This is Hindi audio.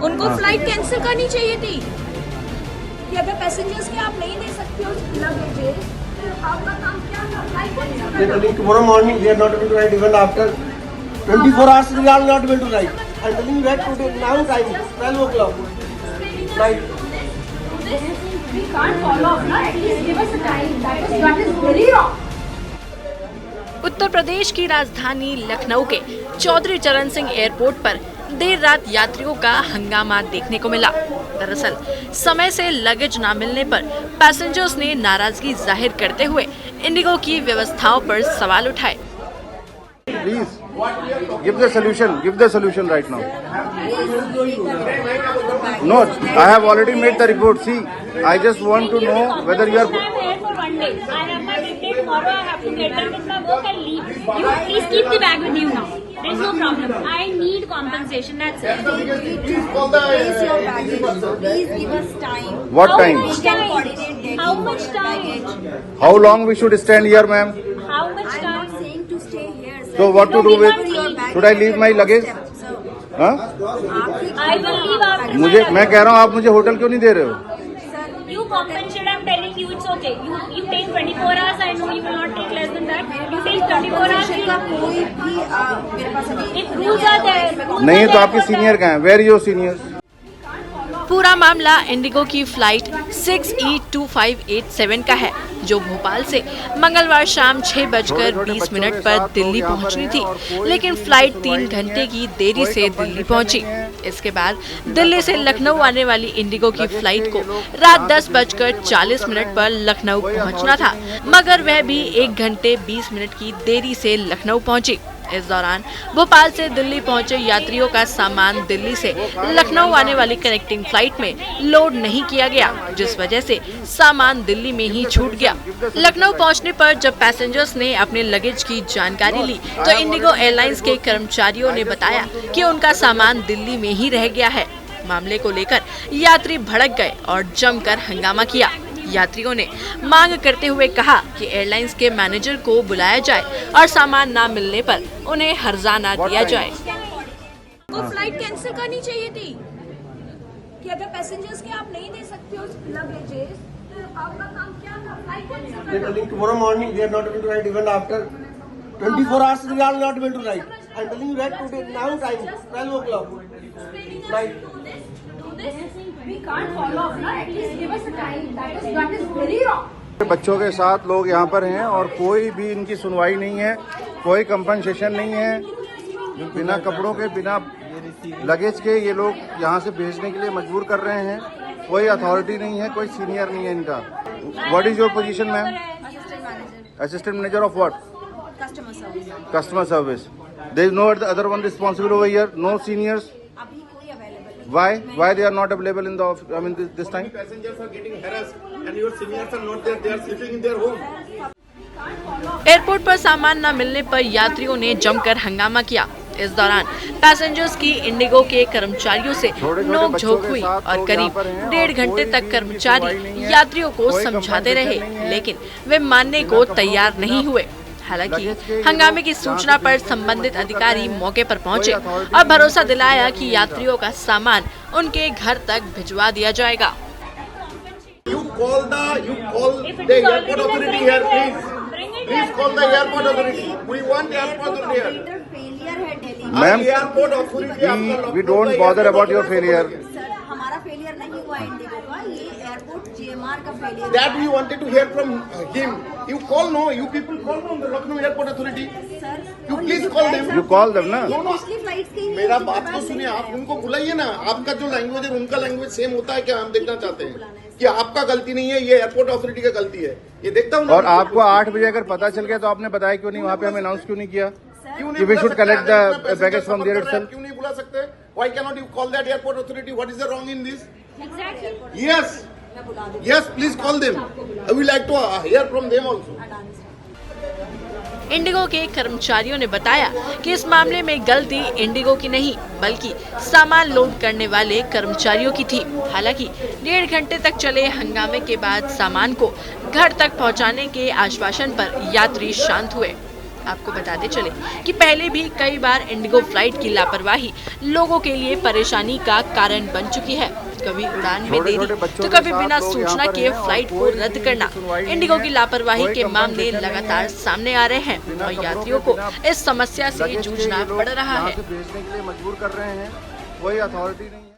उनको फ्लाइट कैंसिल करनी चाहिए थी कि अगर पैसेंजर्स के आप नहीं दे सकते हो लगेजेस, आपका काम क्या था? Flight cancel tomorrow morning we are not able to ride even after 24 hours we are not able to ride. I'm telling you that today now time 12 o'clock night. We can't follow up, na? At least give us a time. That is very wrong. Uttar Pradesh की राजधानी लखनऊ के चौधरी चरण सिंह एयरपोर्ट पर देर रात यात्रियों का हंगामा देखने को मिला। दरअसल समय से लगेज न मिलने पर पैसेंजर्स ने नाराजगी जाहिर करते हुए इंडिगो की व्यवस्थाओं पर सवाल उठाए। Please give the solution right now. No, I have already made the report. See, I just want to know whether you are. I'm here for 1 day. I have my big day tomorrow. I have to get done with my work and leave. You please keep the bag with you now. There's no problem. I need compensation. That's it. Please place your baggage. Please give us time. What time? We can coordinate that. How much time? How long we should stand here, ma'am? How much I'm time? not saying to stay here, sir. So what to do with? Should I leave my luggage? हाँ? I will leave after. मैं कह रहा हूँ आप मुझे होटल क्यों नहीं दे रहे हो? You compensate. I'm telling you, it's okay. You take 24 hours. I know you will not take less than that. You take 24 hours. का कोई भी मेरे पास अभी If rules are there. नहीं तो आपके सीनियर कहाँ हैं? Where are your seniors? पूरा मामला इंडिगो की फ्लाइट 6E2587 का है, जो भोपाल से मंगलवार शाम 6:20 पर दिल्ली पहुंचनी थी, लेकिन फ्लाइट 3 घंटे की देरी से दिल्ली पहुंची। इसके बाद दिल्ली से लखनऊ आने वाली इंडिगो की फ्लाइट को रात 10:40 पर लखनऊ पहुंचना था, मगर वह भी 1 घंटे 20 मिनट की देरी से लखनऊ पहुंची। इस दौरान भोपाल से दिल्ली पहुंचे यात्रियों का सामान दिल्ली से लखनऊ आने वाली कनेक्टिंग फ्लाइट में लोड नहीं किया गया, जिस वजह से सामान दिल्ली में ही छूट गया। लखनऊ पहुंचने पर जब पैसेंजर्स ने अपने लगेज की जानकारी ली तो इंडिगो एयरलाइंस के कर्मचारियों ने बताया कि उनका सामान दिल्ली में ही रह गया है। मामले को लेकर यात्री भड़क गए और जमकर हंगामा किया। यात्रियों ने मांग करते हुए कहा कि एयरलाइंस के मैनेजर को बुलाया जाए और सामान ना मिलने पर उन्हें हर्जाना दिया जाए। उनको फ्लाइट कैंसिल करनी चाहिए थी कि अगर पैसेंजर्स के आप नहीं दे सकते हो लगेजेस, आपका काम क्या था? फ्लाइट कैंसिल करना। Tomorrow morning we are not able to ride even after 24 hours we are not able to ride. I'm telling you that today now time 12 o'clock night. We can't follow up, na? At least give us a time. That is very wrong. बच्चों के साथ लोग यहाँ पर हैं और कोई भी इनकी सुनवाई नहीं है, कोई कंपनसेशन नहीं है। बिना कपड़ों के, बिना लगेज के ये लोग यहाँ से भेजने के लिए मजबूर कर रहे हैं। कोई अथॉरिटी नहीं है, कोई सीनियर नहीं है इनका। What is your position ma'am? Assistant manager of what? Customer service. There is no other one responsible over here, no seniors? अभी कोई available Why they are not available in the office? I mean this time. Passengers are getting harassed and your seniors are not there. They are sleeping in their home. Airport पर सामान न मिलने पर यात्रियों ने जमकर हंगामा किया। इस दौरान पैसेंजर्स की इंडिगो के कर्मचारियों से नोक-झोंक हुई और करीब 1.5 घंटे तक कर्मचारी यात्रियों को समझाते रहे, लेकिन वे मानने को तैयार नहीं हुए। हालांकि हंगामे की सूचना पर संबंधित अधिकारी मौके पर पहुंचे और भरोसा दिलाया कि यात्रियों का सामान उनके घर तक भिजवा दिया जाएगा। You call the airport authority here, please. Please call the airport authority. We want airport authority here. Failure है Delhi Ma'am, Airport authority. we don't bother about your failure. Sir, हमारा फेलियर नहीं हुआ इंडिगो का, ये एयरपोर्ट GMR का failure. That we wanted to hear from him. You call no. You people call no the Lucknow Airport Authority. Sir, You please call them. You call them ना? No, no. पिछली फ्लाइट्स की ही मेरा उनके बात पास तो सुनिए, नहीं आप है। उनको बुलाइए ना। आपका जो लैंग्वेज है उनका लैंग्वेज सेम होता है क्या? हम देखना चाहते हैं कि आपका गलती नहीं है, ये एयरपोर्ट अथॉरिटी का गलती है। ये देखता हूँ। और आपको 8 बजे अगर पता चल गया तो आपने बताया क्यों नहीं? वहाँ पे हमें अनाउंस क्यों नहीं किया? क्यों कि नहीं we बुला should सकते? collect अगर the अपना baggage from पैसेंजर there सफर कर रहा है, itself. क्यों नहीं बुला सकते? Why cannot you call that airport authority? What is the wrong in this? Exactly. Yes. Yes, please call them. I would like to hear from them also. Indigo के कर्मचारियों ने बताया कि इस मामले में गलती इंडिगो की नहीं, बल्कि सामान लोड करने वाले कर्मचारियों की थी। हालांकि 1.5 घंटे तक चले हंगामे के बाद सामान को घर तक पहुंचाने के आश्वासन पर यात्री शांत हुए। आपको बताते चले कि पहले भी कई बार इंडिगो फ्लाइट की लापरवाही लोगों के लिए परेशानी का कारण बन चुकी है। कभी उड़ान में देरी तो कभी बिना सूचना के फ्लाइट को रद्द करना। इंडिगो की लापरवाही के मामले लगातार सामने आ रहे हैं और यात्रियों को इस समस्या से जूझना पड़ रहा है। भेजने के लिए मजबूर कर रहे हैं, कोई अथॉरिटी नहीं है।